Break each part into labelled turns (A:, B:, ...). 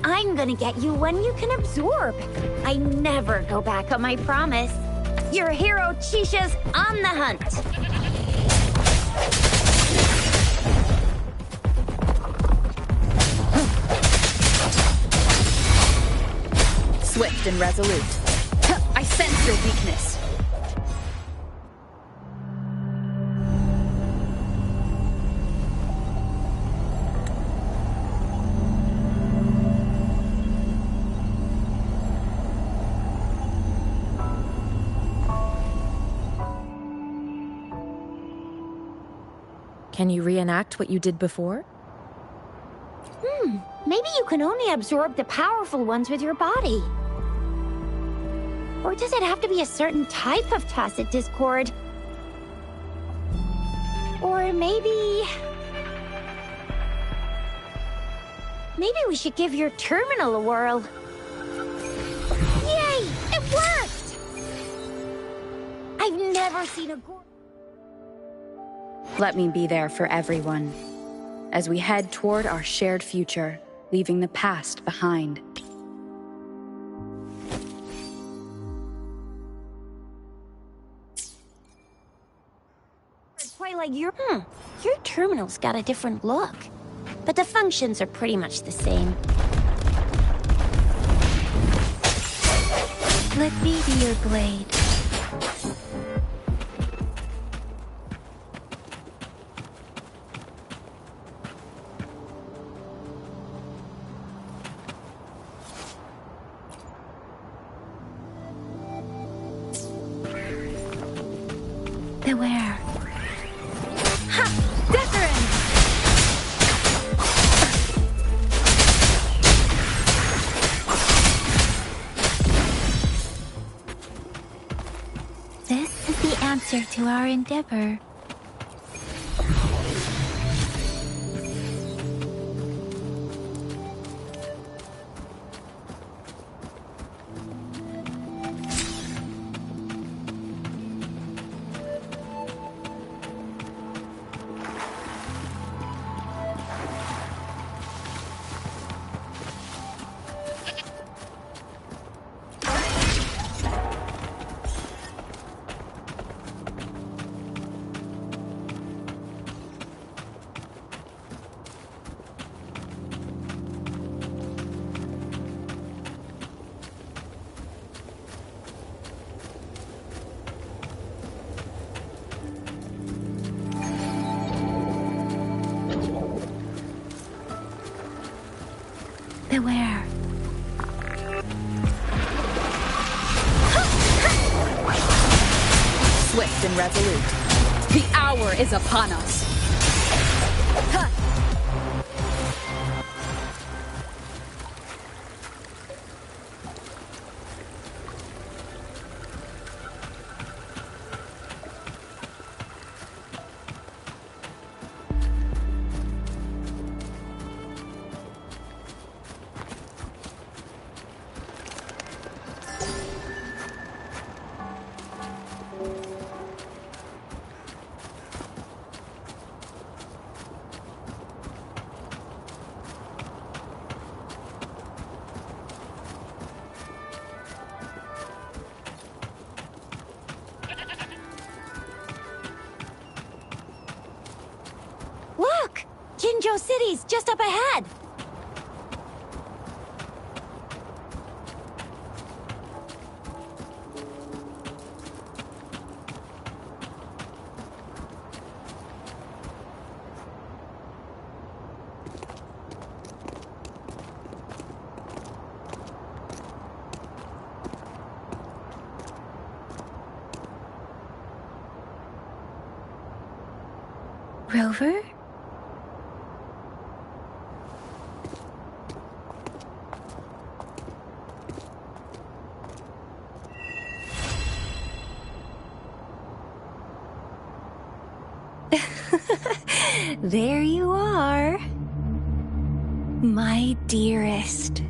A: I'm gonna get you one you can absorb. I never go back on my promise. Your hero Chisha's on the hunt.
B: Swift and resolute. I sense your weakness.
C: Can you reenact what you did before?
A: Maybe you can only absorb the powerful ones with your body. Or does it have to be a certain type of tacit discord? Or maybe we should give your terminal a whirl. Yay! It worked! I've never seen a gore.
B: Let me be there for everyone, as we head toward our shared future, leaving the past behind.
A: Twilight, your terminal's got a different look, but the functions are pretty much the same. Let me be your blade. Beware. Ha! Wuthering! This is the answer to our endeavor. Beware.
B: Swift and resolute. The hour is upon us. Ha!
A: Jinzhou City's just up ahead!
D: Rover? There you are. My dearest.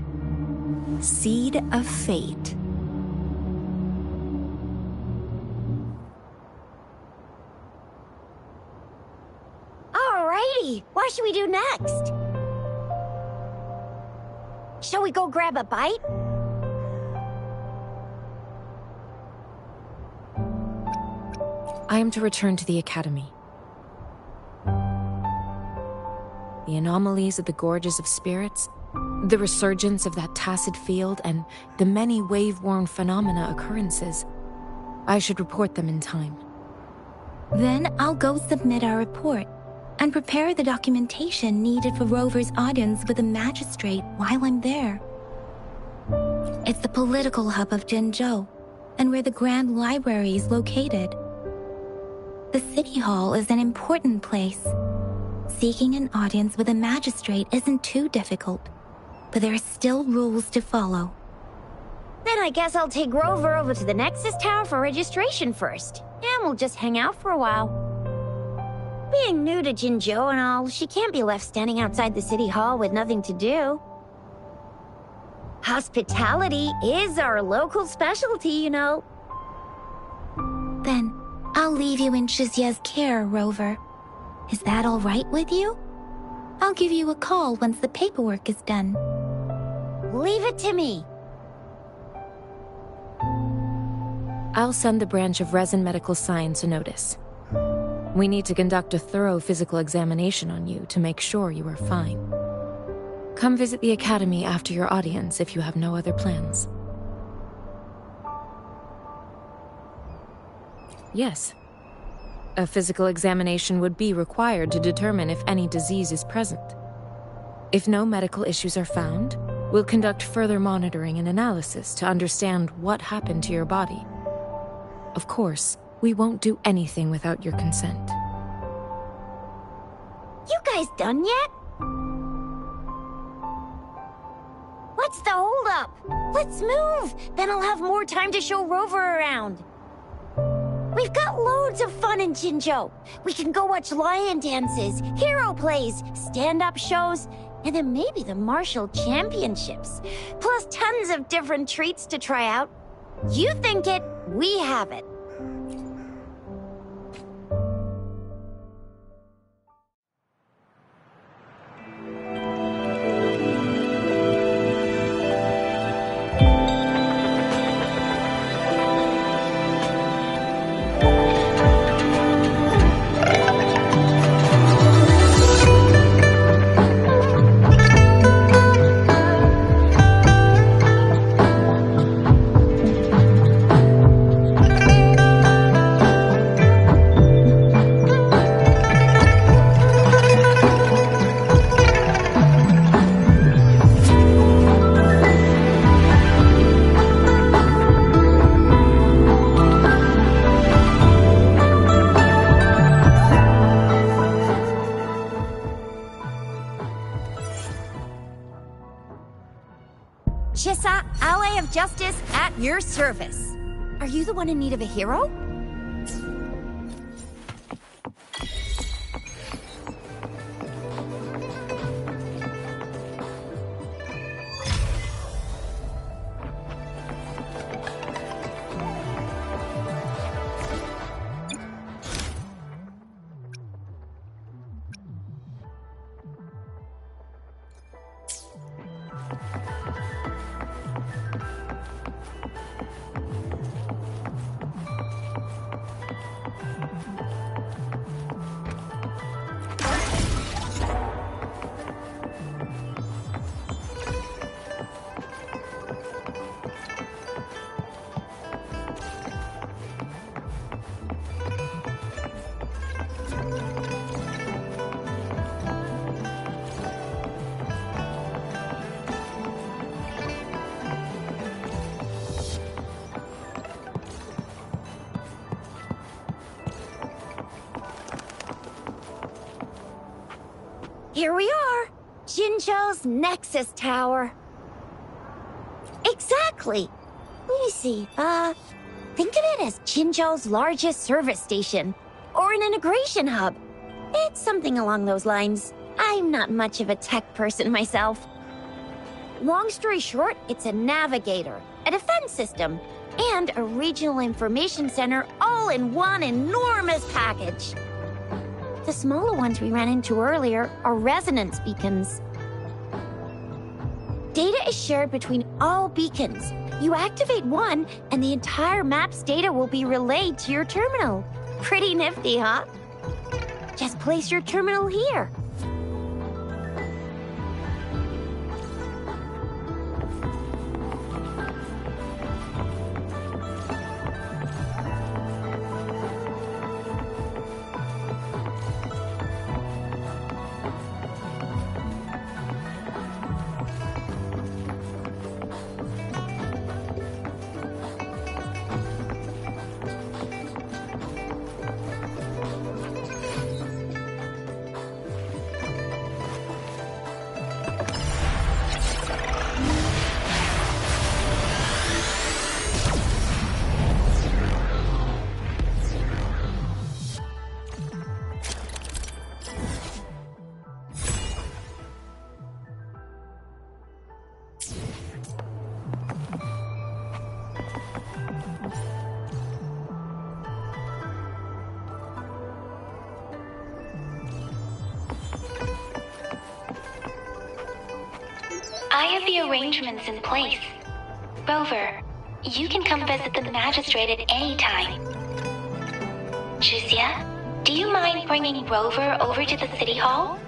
D: Seed of fate.
A: Alrighty, what should we do next? Shall we go grab a bite?
C: I am to return to the Academy. The anomalies of the Gorges of Spirits, the resurgence of that tacit field, and the many wave-worn phenomena occurrences. I should report them in time.
D: Then I'll go submit our report and prepare the documentation needed for Rover's audience with the magistrate while I'm there. It's the political hub of Jinzhou, and where the Grand Library is located. The City Hall is an important place. Seeking an audience with a magistrate isn't too difficult, but there are still rules to follow.
A: Then I guess I'll take Rover over to the Nexus Tower for registration first, and we'll just hang out for a while. Being new to Jinzhou and all, she can't be left standing outside the City Hall with nothing to do. Hospitality is our local specialty, you know.
D: Then I'll leave you in Shizye's care, Rover. Is that all right with you? I'll give you a call once the paperwork is done.
A: Leave it to me.
C: I'll send the branch of Resin Medical Science a notice. We need to conduct a thorough physical examination on you to make sure you are fine. Come visit the Academy after your audience if you have no other plans. Yes. A physical examination would be required to determine if any disease is present. If no medical issues are found, we'll conduct further monitoring and analysis to understand what happened to your body. Of course, we won't do anything without your consent.
A: You guys done yet? What's the holdup? Let's move! Then I'll have more time to show Rover around. We've got loads of fun in Jinzhou. We can go watch lion dances, hero plays, stand-up shows, and then maybe the martial championships. Plus tons of different treats to try out. You think it, we have it. Chisa, ally of justice, at your service. Are you the one in need of a hero? Here we are. Jinzhou's Nexus Tower. Exactly. Let me see. Think of it as Jinzhou's largest service station. Or an integration hub. It's something along those lines. I'm not much of a tech person myself. Long story short, it's a navigator, a defense system, and a regional information center all in one enormous package. The smaller ones we ran into earlier are resonance beacons. Data is shared between all beacons. You activate one, and the entire map's data will be relayed to your terminal. Pretty nifty, huh? Just place your terminal here.
D: I have the arrangements in place. Rover, you can come visit the magistrate at any time. Juzia, do you mind bringing Rover over to the city hall?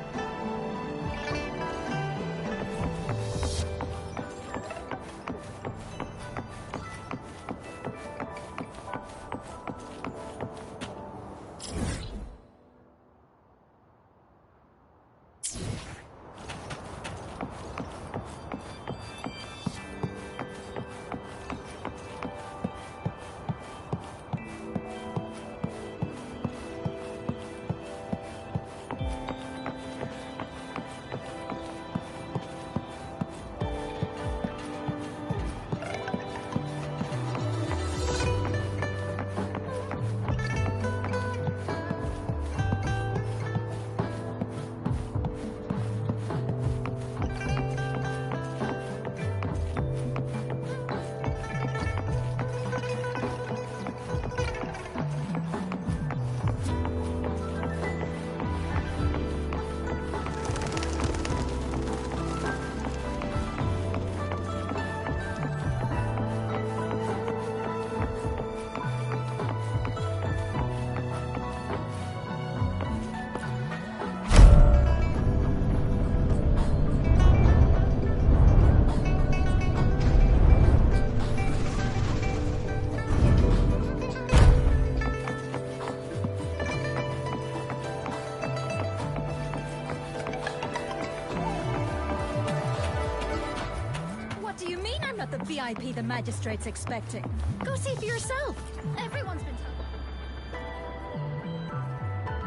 E: The VIP the magistrate's expecting. Go see for yourself. Everyone's been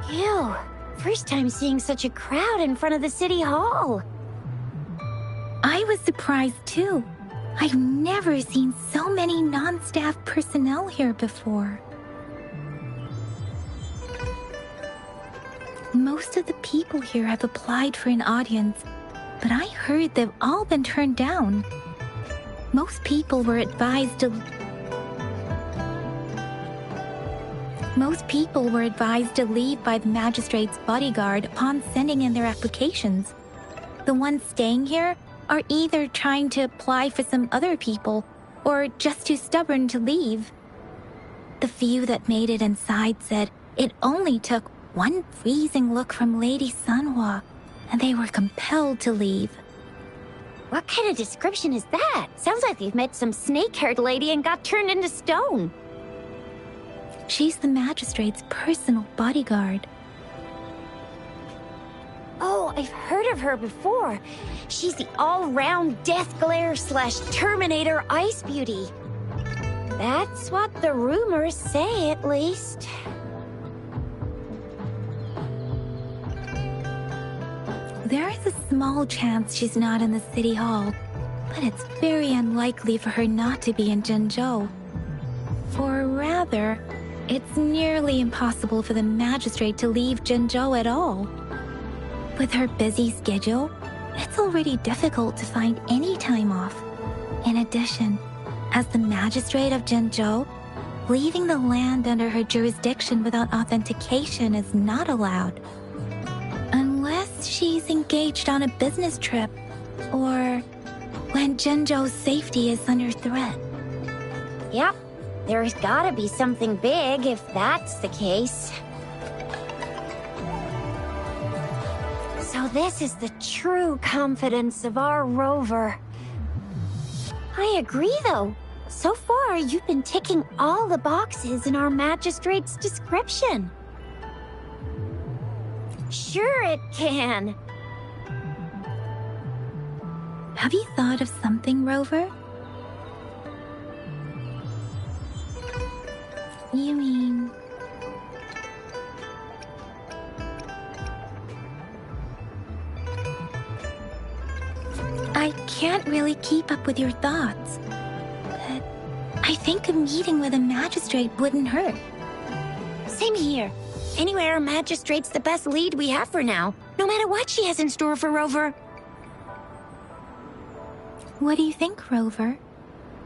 E: telling.
A: Ew. First time seeing such a crowd in front of the city hall.
D: I was surprised too. I've never seen so many non-staff personnel here before. Most of the people here have applied for an audience, but I heard they've all been turned down. Most people were advised to leave by the magistrate's bodyguard upon sending in their applications. The ones staying here are either trying to apply for some other people or just too stubborn to leave. The few that made it inside said it only took one freezing look from Lady Sanhua, and they were compelled to leave.
A: What kind of description is that? Sounds like they've met some snake-haired lady and got turned into stone.
D: She's the magistrate's personal bodyguard.
A: Oh, I've heard of her before. She's the all-round Death Glare / Terminator Ice Beauty. That's what the rumors say, at least.
D: There is a small chance she's not in the city hall, but it's very unlikely for her not to be in Zhengzhou. Or rather, it's nearly impossible for the magistrate to leave Zhengzhou at all. With her busy schedule, it's already difficult to find any time off. In addition, as the magistrate of Zhengzhou, leaving the land under her jurisdiction without authentication is not allowed. Unless she's engaged on a business trip, or when Zhengzhou's safety is under threat.
A: Yep, there's gotta be something big if that's the case. So this is the true confidence of our rover. I agree, though. So far, you've been ticking all the boxes in our magistrate's description. Sure it can.
D: Have you thought of something, Rover? You mean... I can't really keep up with your thoughts. But I think a meeting with a magistrate wouldn't hurt.
A: Same here. Anyway, our magistrate's the best lead we have for now, no matter what she has in store for Rover.
D: What do you think, Rover?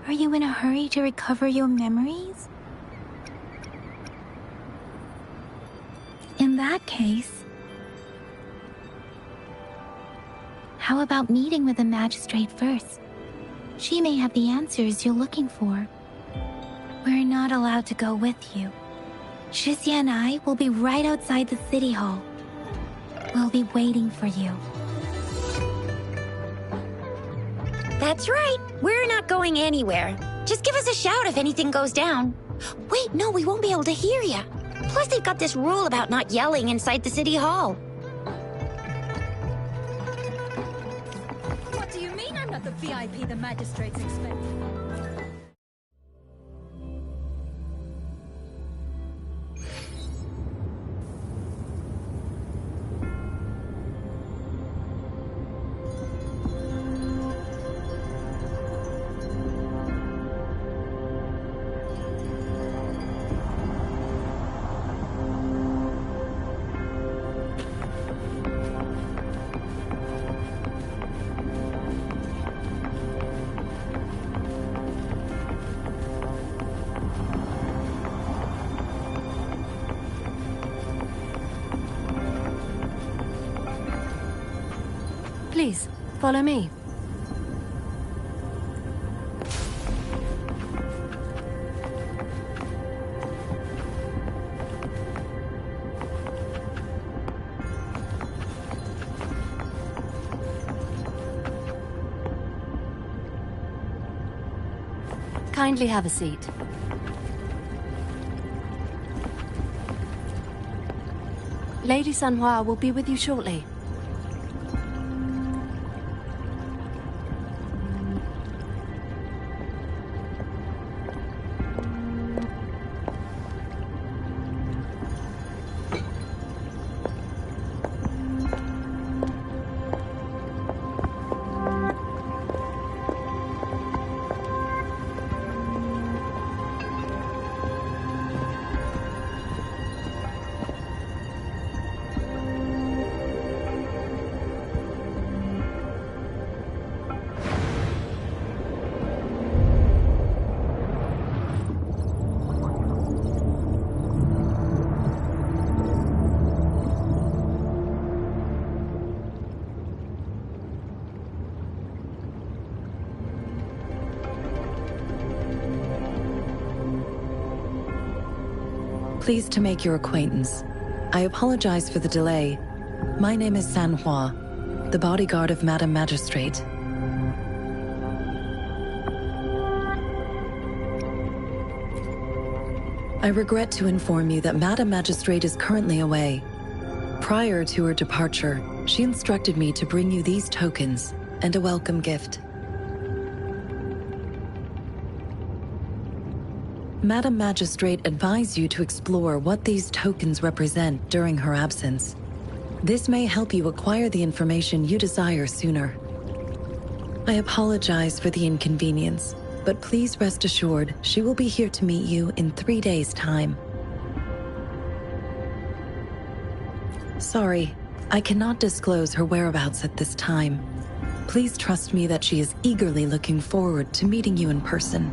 D: Are you in a hurry to recover your memories? In that case, how about meeting with the magistrate first? She may have the answers you're looking for. We're not allowed to go with you. Shixia and I will be right outside the city hall. We'll be waiting for you.
A: That's right. We're not going anywhere. Just give us a shout if anything goes down. Wait, no, we won't be able to hear you. Plus, they've got this rule about not yelling inside the city hall.
E: What do you mean I'm not the VIP the magistrates expect?
F: Please, follow me. Kindly have a seat. Lady Sanhua will be with you shortly.
G: Pleased to make your acquaintance. I apologize for the delay. My name is Sanhua, the bodyguard of Madam Magistrate. I regret to inform you that Madam Magistrate is currently away. Prior to her departure, she instructed me to bring you these tokens and a welcome gift. Madam Magistrate advised you to explore what these tokens represent during her absence. This may help you acquire the information you desire sooner. I apologize for the inconvenience, but please rest assured she will be here to meet you in 3 days' time. Sorry, I cannot disclose her whereabouts at this time. Please trust me that she is eagerly looking forward to meeting you in person.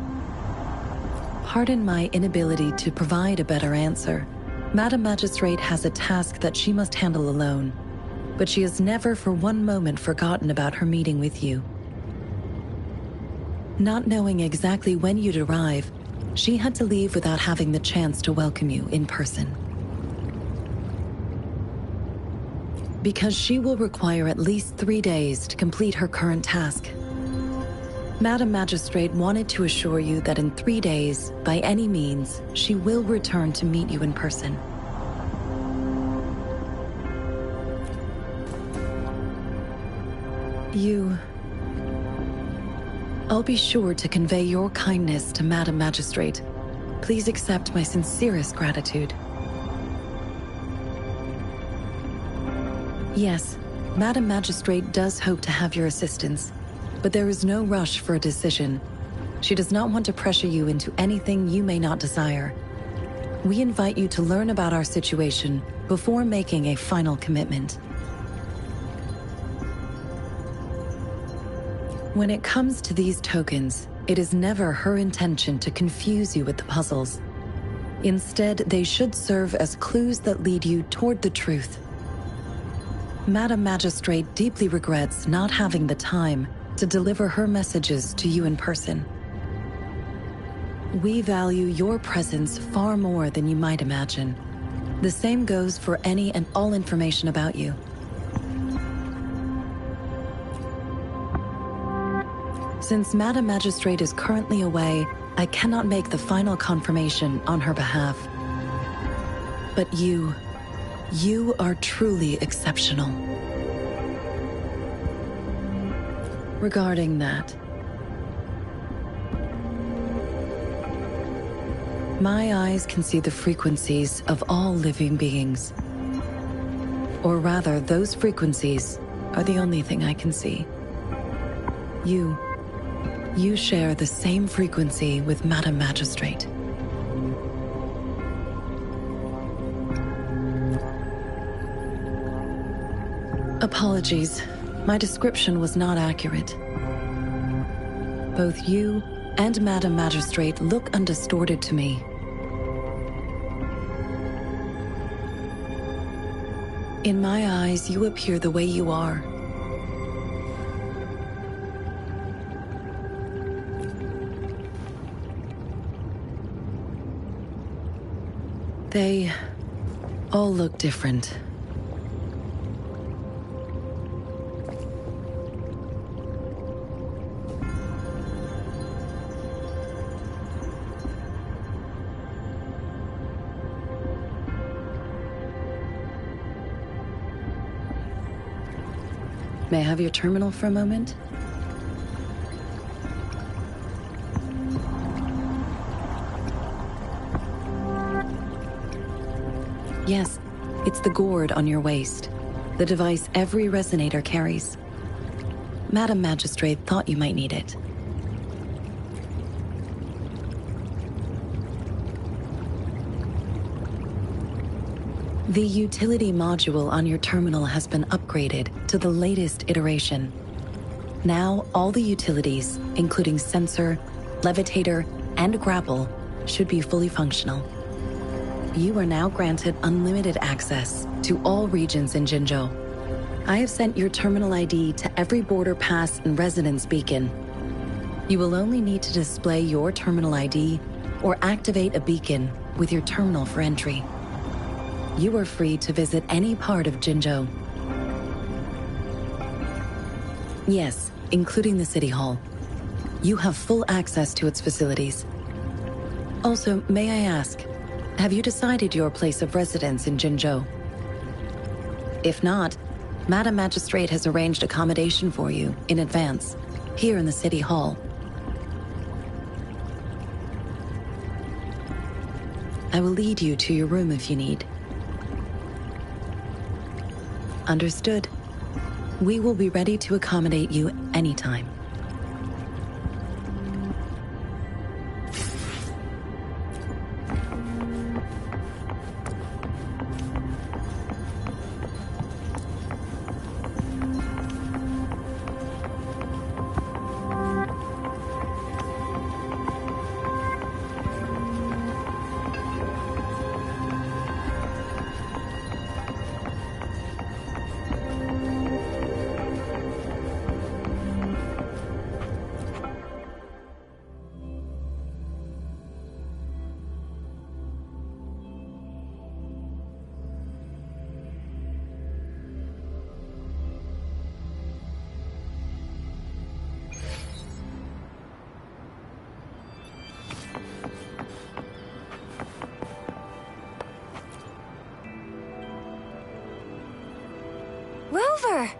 G: Pardon my inability to provide a better answer. Madam Magistrate has a task that she must handle alone, but she has never for one moment forgotten about her meeting with you. Not knowing exactly when you'd arrive, she had to leave without having the chance to welcome you in person. Because she will require at least 3 days to complete her current task. Madam Magistrate wanted to assure you that in 3 days, by any means, she will return to meet you in person. I'll be sure to convey your kindness to Madam Magistrate. Please accept my sincerest gratitude. Yes, Madam Magistrate does hope to have your assistance, but there is no rush for a decision. She does not want to pressure you into anything you may not desire. We invite you to learn about our situation before making a final commitment. When it comes to these tokens, it is never her intention to confuse you with the puzzles. Instead, they should serve as clues that lead you toward the truth. Madam Magistrate deeply regrets not having the time to deliver her messages to you in person. We value your presence far more than you might imagine. The same goes for any and all information about you. Since Madam Magistrate is currently away, I cannot make the final confirmation on her behalf. But you are truly exceptional. Regarding that, my eyes can see the frequencies of all living beings. Or rather, those frequencies are the only thing I can see. You share the same frequency with Madam Magistrate. Apologies, my description was not accurate. Both you and Madam Magistrate look undistorted to me. In my eyes, you appear the way you are. They all look different. May I have your terminal for a moment? Yes, it's the gourd on your waist, the device every resonator carries. Madam Magistrate thought you might need it. The utility module on your terminal has been upgraded to the latest iteration. Now, all the utilities, including sensor, levitator, and grapple, should be fully functional. You are now granted unlimited access to all regions in Jinzhou. I have sent your terminal ID to every border pass and residence beacon. You will only need to display your terminal ID or activate a beacon with your terminal for entry. You are free to visit any part of Jinzhou. Yes, including the City Hall. You have full access to its facilities. Also, may I ask, have you decided your place of residence in Jinzhou? If not, Madam Magistrate has arranged accommodation for you in advance, here in the City Hall. I will lead you to your room if you need. Understood. We will be ready to accommodate you anytime.
A: Rover!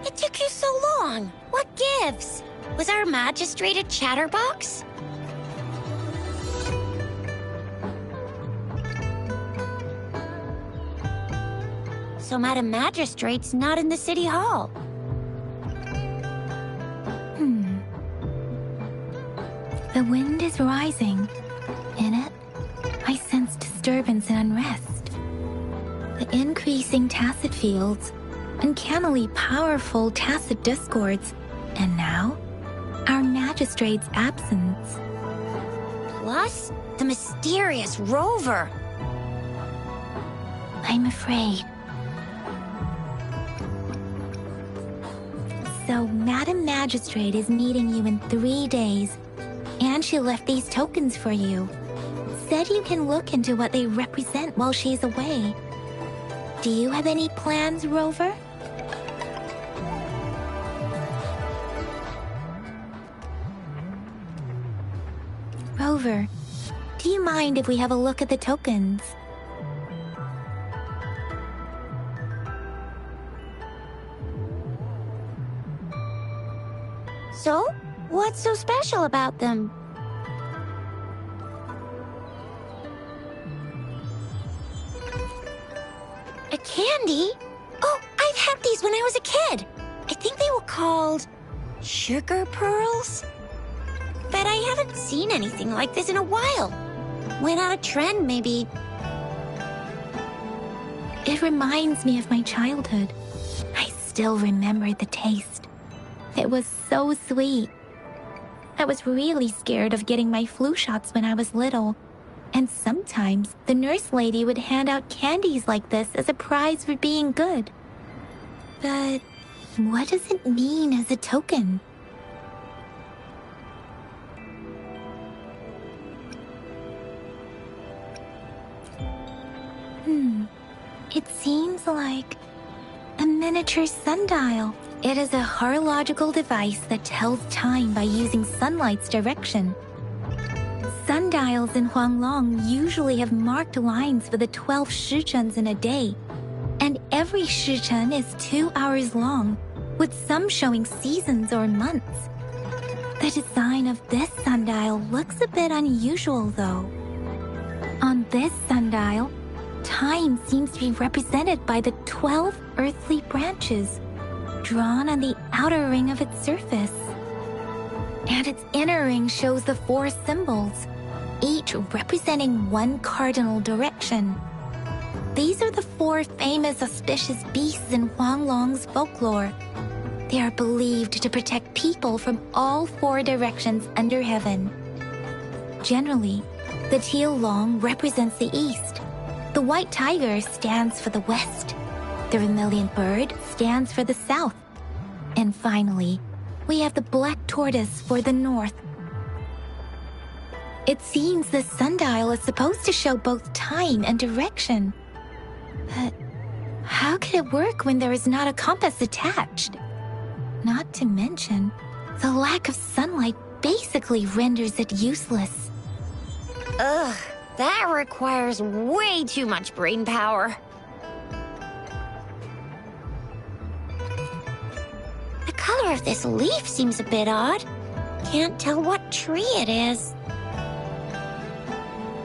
A: It took you so long. What gives? Was our magistrate a chatterbox? So Madam Magistrate's not in the city hall.
D: The wind is rising. In it, I sense disturbance and unrest. The increasing tacit fields, uncannily powerful tacit discords, and now, our magistrate's absence.
A: Plus, the mysterious Rover.
D: I'm afraid. So, Madam Magistrate is meeting you in 3 days, and she left these tokens for you. Said you can look into what they represent while she's away. Do you have any plans, Rover? Rover, do you mind if we have a look at the tokens?
A: So, what's so special about them? A candy? Oh, I've had these when I was a kid. I think they were called sugar pearls. But I haven't seen anything like this in a while. Went out of trend, maybe.
D: It reminds me of my childhood. I still remember the taste. It was so sweet. I was really scared of getting my flu shots when I was little. And sometimes the nurse lady would hand out candies like this as a prize for being good. But what does it mean as a token? It seems like a miniature sundial. It is a horological device that tells time by using sunlight's direction. Sundials in Huanglong usually have marked lines for the 12 shichens in a day, and every shichen is 2 hours long, with some showing seasons or months. The design of this sundial looks a bit unusual, though. On this sundial, time seems to be represented by the 12 earthly branches, drawn on the outer ring of its surface. And its inner ring shows the 4 symbols, each representing one cardinal direction. These are the 4 famous auspicious beasts in Huanglong's folklore. They are believed to protect people from all 4 directions under heaven. Generally, the teal long represents the east. The white tiger stands for the west. The vermilion bird stands for the south. And finally, we have the black tortoise for the north. It seems the sundial is supposed to show both time and direction. But how could it work when there is not a compass attached? Not to mention, the lack of sunlight basically renders it useless.
A: Ugh, that requires way too much brain power. The color of this leaf seems a bit odd. Can't tell what tree it is.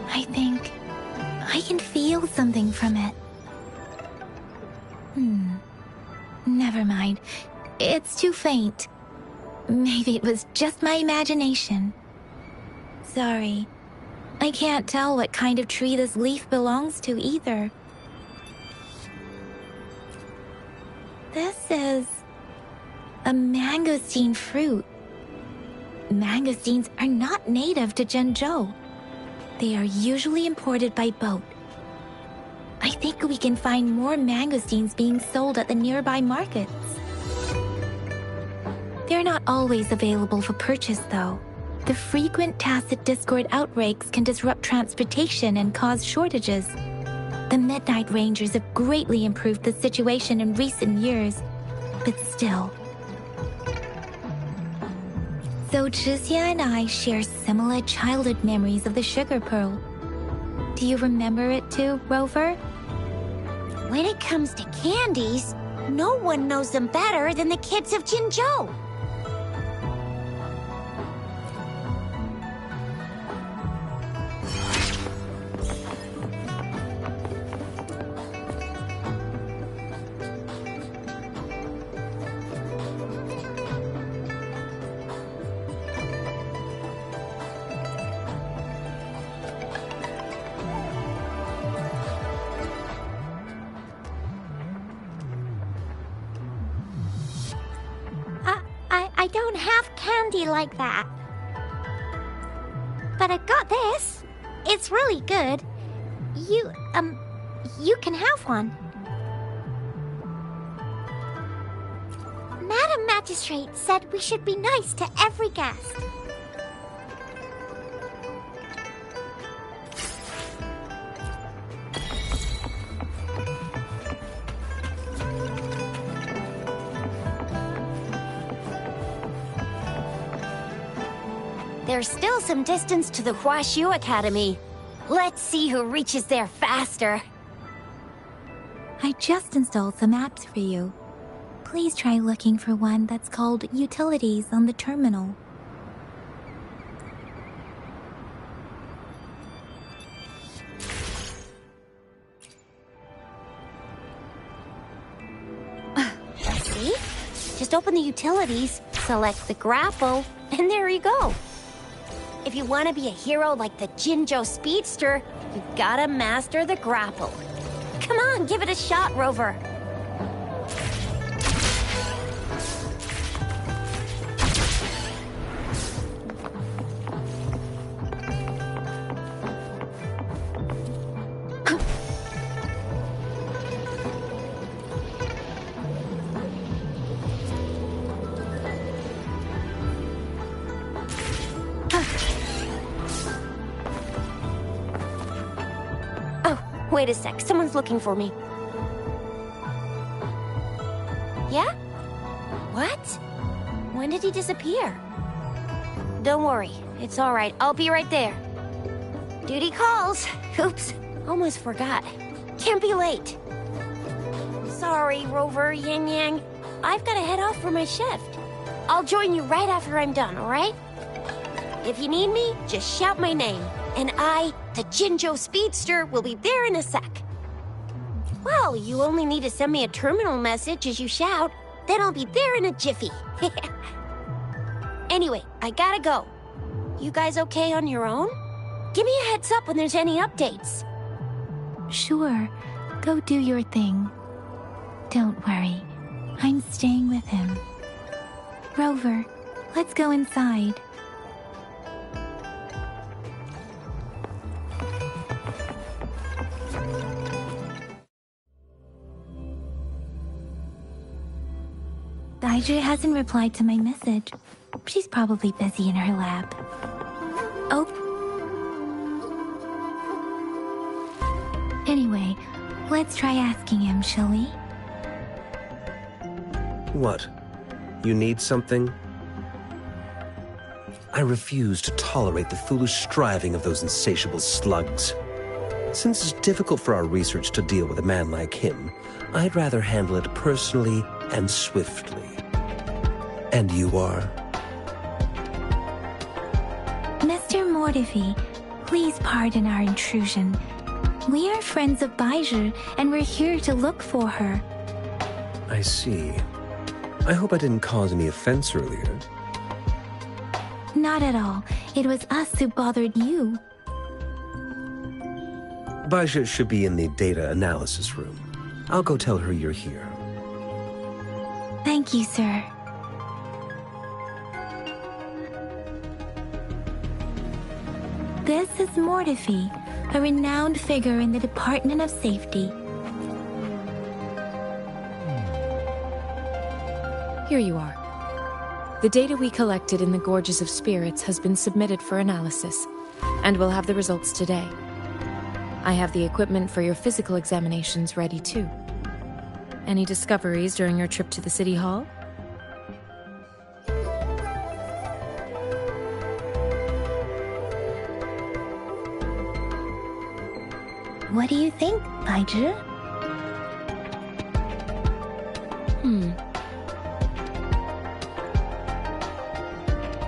D: I think I can feel something from it. Never mind. It's too faint. Maybe it was just my imagination. Sorry. I can't tell what kind of tree this leaf belongs to either. This is a mangosteen fruit. Mangosteens are not native to Zhengzhou. They are usually imported by boat. I think we can find more mangosteens being sold at the nearby markets. They're not always available for purchase, though. The frequent tacit discord outbreaks can disrupt transportation and cause shortages. The Midnight Rangers have greatly improved the situation in recent years, but still. So Zhixia and I share similar childhood memories of the Sugar Pearl. Do you remember it too, Rover?
A: When it comes to candies, no one knows them better than the kids of Jinzhou. I don't have candy like that. But I got this. It's really good. You can have one. Madam Magistrate said we should be nice to every guest. There's still some distance to the Huaxiu Academy. Let's see who reaches there faster.
D: I just installed some apps for you. Please try looking for one that's called Utilities on the terminal.
A: See? Just open the Utilities, select the grapple, and there you go. If you want to be a hero like the Jinzhou Speedster, you gotta master the grapple. Come on, give it a shot, Rover. Wait a sec, someone's looking for me. Yeah? What? When did he disappear? Don't worry, it's all right. I'll be right there. Duty calls. Oops, almost forgot. Can't be late. Sorry, Rover, Yin Yang. I've got to head off for my shift. I'll join you right after I'm done, all right? If you need me, just shout my name. And I, the Jinzhou Speedster, will be there in a sec. Well, you only need to send me a terminal message as you shout, then I'll be there in a jiffy. Anyway, I gotta go. You guys okay on your own? Give me a heads up when there's any updates.
D: Sure, go do your thing. Don't worry, I'm staying with him. Rover, let's go inside. Daijie hasn't replied to my message. She's probably busy in her lab. Oh. Anyway, let's try asking him, shall we?
H: What? You need something? I refuse to tolerate the foolish striving of those insatiable slugs. Since it's difficult for our research to deal with a man like him, I'd rather handle it personally and swiftly. And you are?
D: Mr. Mortivy, please pardon our intrusion. We are friends of Baizhi, and we're here to look for her.
H: I see. I hope I didn't cause any offense earlier.
D: Not at all. It was us who bothered you.
H: Baizhi should be in the data analysis room. I'll go tell her you're here.
D: Thank you, sir. This is Mortifi, a renowned figure in the Department of Safety.
C: Here you are. The data we collected in the Gorges of Spirits has been submitted for analysis, and we'll have the results today. I have the equipment for your physical examinations ready too. Any discoveries during your trip to the City Hall?
D: What do you think, Baizhi?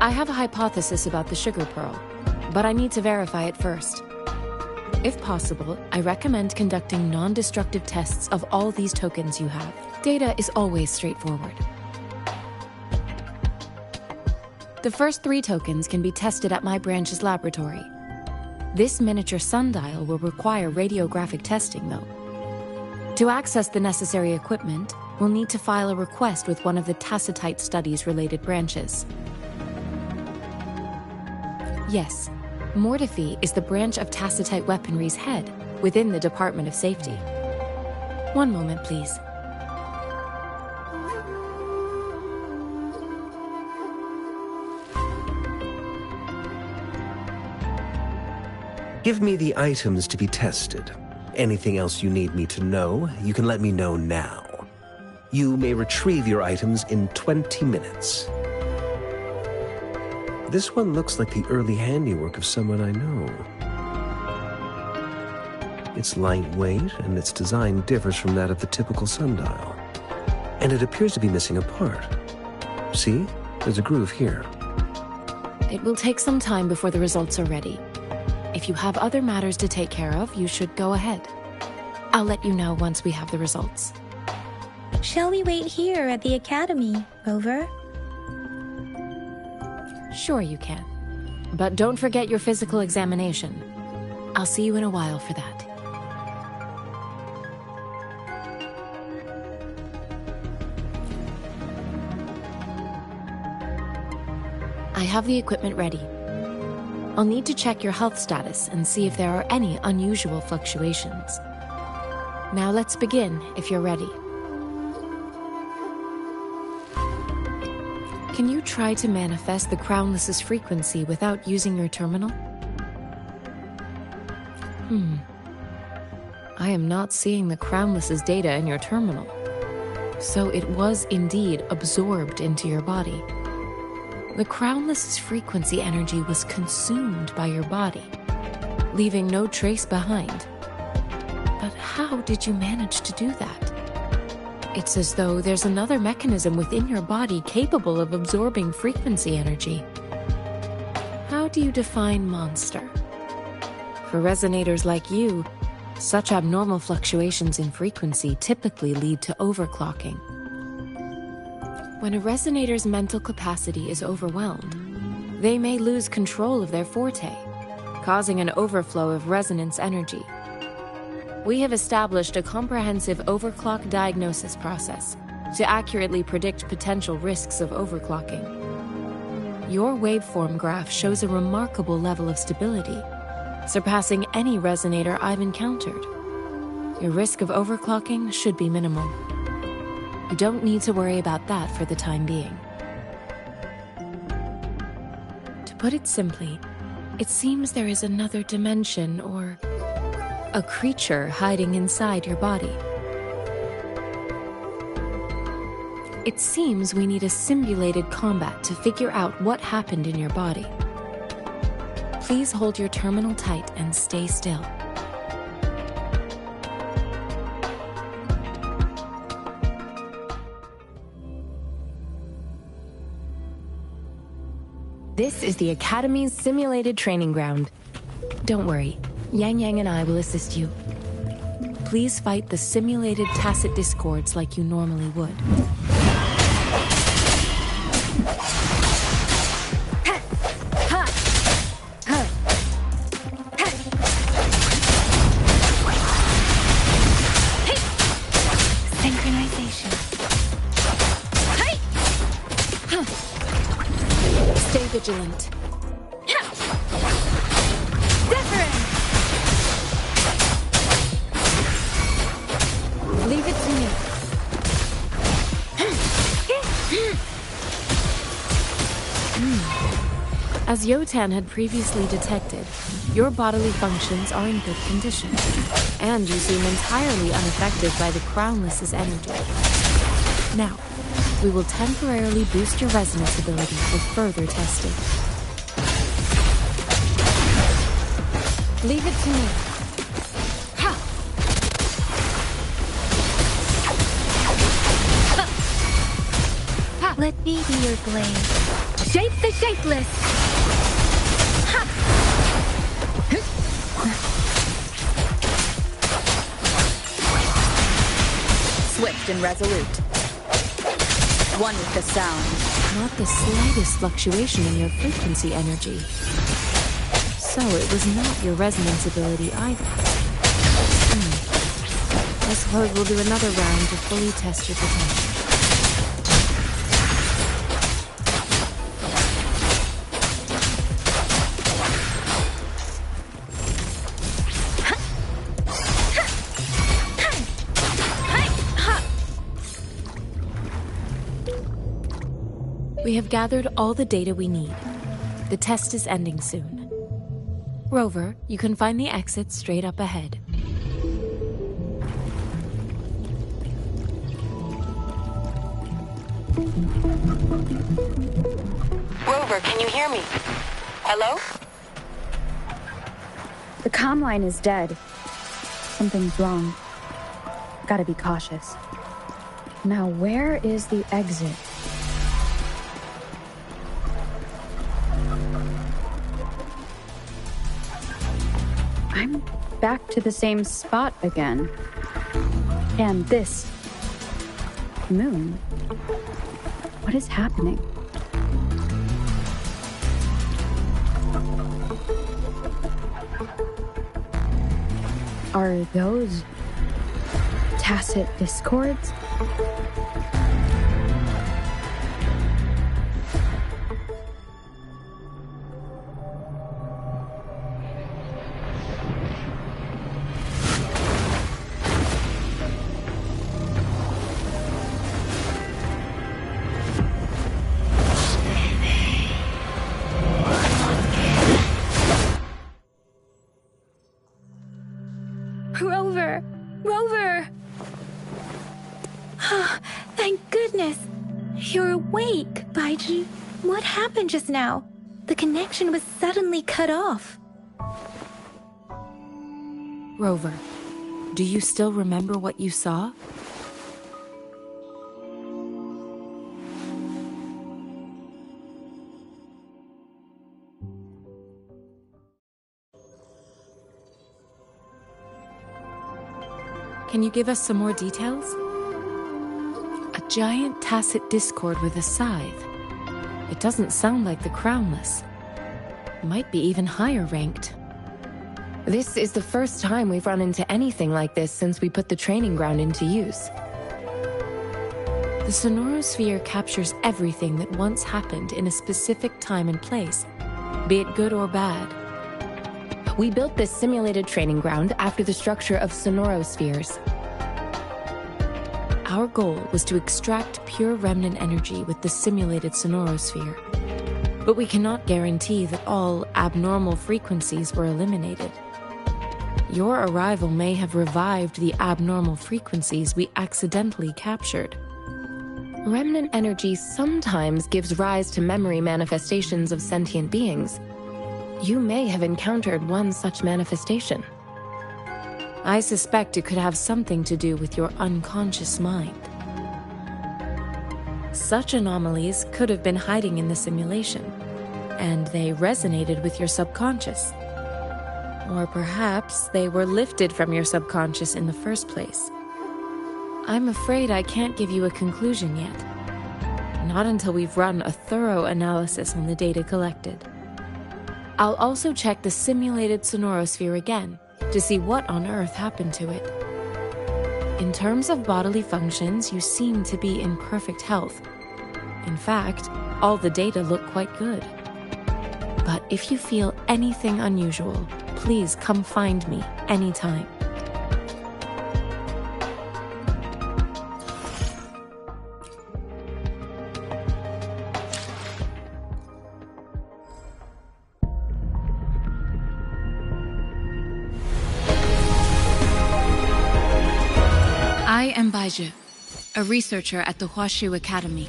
C: I have a hypothesis about the sugar pearl, but I need to verify it first. If possible, I recommend conducting non-destructive tests of all these tokens you have. Data is always straightforward. The first 3 tokens can be tested at my branch's laboratory. This miniature sundial will require radiographic testing, though. To access the necessary equipment, we'll need to file a request with one of the Tacitite Studies-related branches. Yes, Mortifi is the branch of Tacitite Weaponry's head within the Department of Safety. One moment, please.
H: Give me the items to be tested. Anything else you need me to know, you can let me know now. You may retrieve your items in 20 minutes. This one looks like the early handiwork of someone I know. It's lightweight, and its design differs from that of the typical sundial. And it appears to be missing a part. See? There's a groove here.
C: It will take some time before the results are ready. If you have other matters to take care of, you should go ahead. I'll let you know once we have the results.
D: Shall we wait here at the Academy, Rover?
C: Sure you can. But don't forget your physical examination. I'll see you in a while for that. I have the equipment ready. I'll need to check your health status and see if there are any unusual fluctuations. Now let's begin, if you're ready. Can you try to manifest the Crownless's frequency without using your terminal? I am not seeing the Crownless's data in your terminal. So it was indeed absorbed into your body. The Crownless's frequency energy was consumed by your body, leaving no trace behind. But how did you manage to do that? It's as though there's another mechanism within your body capable of absorbing frequency energy. How do you define monster? For resonators like you, such abnormal fluctuations in frequency typically lead to overclocking. When a resonator's mental capacity is overwhelmed, they may lose control of their forte, causing an overflow of resonance energy. We have established a comprehensive overclock diagnosis process to accurately predict potential risks of overclocking. Your waveform graph shows a remarkable level of stability, surpassing any resonator I've encountered. Your risk of overclocking should be minimal. You don't need to worry about that for the time being. To put it simply, it seems there is another dimension or a creature hiding inside your body. It seems we need a simulated combat to figure out what happened in your body. Please hold your terminal tight and stay still. This is the Academy's simulated training ground. Don't worry, Yang Yang and I will assist you. Please fight the simulated tacit discords like you normally would.
D: Synchronization.
C: Stay vigilant. Leave it to me. As Yotan had previously detected, your bodily functions are in good condition, and you seem entirely unaffected by the Crownless's energy. Now, we will temporarily boost your resonance ability for further testing. Leave it to me.
D: Let me be your blade. Shape the shapeless!
B: Swift and resolute. One with the sound.
C: Not the slightest fluctuation in your frequency energy. So it was not your resonance ability either. I suppose we'll do another round to fully test your potential. We have gathered all the data we need. The test is ending soon. Rover, you can find the exit straight up ahead.
G: Rover, can you hear me? Hello?
B: The comm line is dead. Something's wrong. Gotta be cautious. Now, where is the exit? I'm back to the same spot again. And this moon. What is happening? Are those tacit discords?
D: Rover! Rover! Thank goodness! You're awake, Baiji. What happened just now? The connection was suddenly cut off.
C: Rover, do you still remember what you saw? Can you give us some more details? A giant tacit discord with a scythe. It doesn't sound like the Crownless. Might be even higher ranked.
I: This is the first time we've run into anything like this since we put the training ground into use.
C: The sonorosphere captures everything that once happened in a specific time and place, be it good or bad.
I: We built this simulated training ground after the structure of sonorospheres.
C: Our goal was to extract pure remnant energy with the simulated sonorosphere. But we cannot guarantee that all abnormal frequencies were eliminated. Your arrival may have revived the abnormal frequencies we accidentally captured.
I: Remnant energy sometimes gives rise to memory manifestations of sentient beings. You may have encountered one such manifestation.
C: I suspect it could have something to do with your unconscious mind. Such anomalies could have been hiding in the simulation, and they resonated with your subconscious. Or perhaps they were lifted from your subconscious in the first place. I'm afraid I can't give you a conclusion yet. Not until we've run a thorough analysis on the data collected. I'll also check the simulated sonorosphere again to see what on earth happened to it. In terms of bodily functions, you seem to be in perfect health. In fact, all the data look quite good. But if you feel anything unusual, please come find me anytime.
J: I am Baiju, a researcher at the Huashu Academy.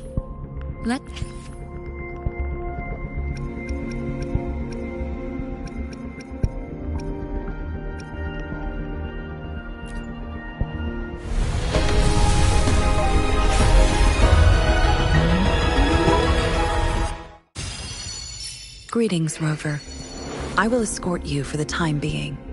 G: Greetings, Rover. I will escort you for the time being.